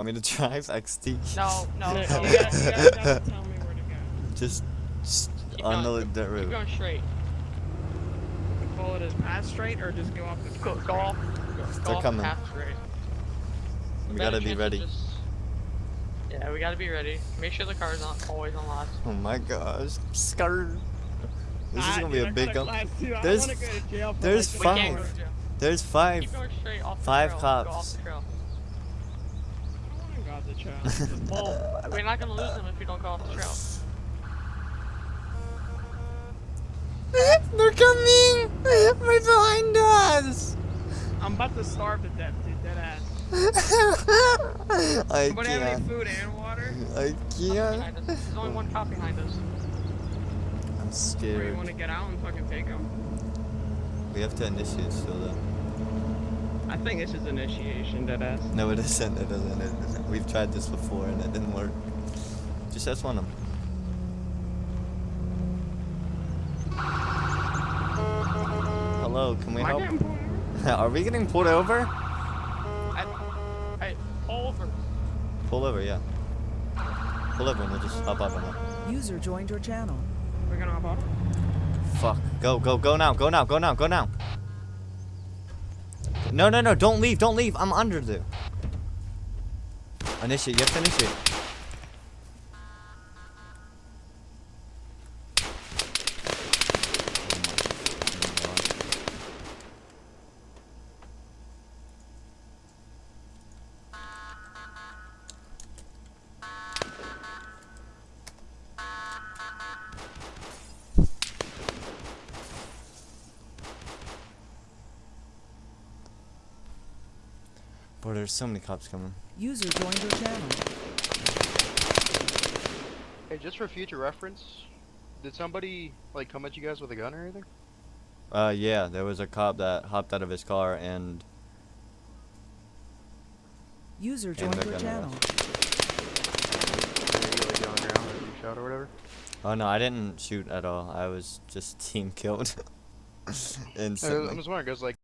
Want me to drive XT? No. You gotta tell me where to go. Just Keep on going. the Keep road. going straight. Follow it as path straight or just go off the path Go off. Go off coming. the path straight. We gotta be ready. Yeah, we gotta be ready. Make sure the car's not always unlocked. Oh my gosh, scared. This is gonna be a dude, big I There's don't wanna go to jail for there's like We can't go five. to jail. There's five. Keep going straight off the Five trail. cops. Go off the trail. I don't wanna go off the trail. Well, we're not gonna lose them if we don't go off the trail. They're coming! Right behind us! I'm about to starve to death, dude. Dead ass. I Somebody have any can't. food and water? I can't. Behind us. There's only one cop behind us. I'm Or you scared. wanna get out and fucking take him? We have to initiate still though. I think this is initiation, dead ass. No, it isn't. It isn't. We've tried this before and it didn't work. Just S1 them. Hello, can we Am I help? getting pulled over? Are we getting pulled over? Hey, pull over. Pull over, yeah. Pull over and we'll just hop up on it. User joined your channel. We're gonna hop off? Fuck. Go now. Go now. No. Don't leave. I'm under there. Initiate. You have to initiate. Bro, there's so many cops coming. User joined your channel. Hey, just for future reference, did somebody like come at you guys with a gun or anything? Yeah, there was a cop that hopped out of his car and User And joined they're your gonna channel. Or you like on the ground or you shot or whatever? oh no, I didn't shoot at all. I was just team killed. Instantly. I'm just wondering, cause like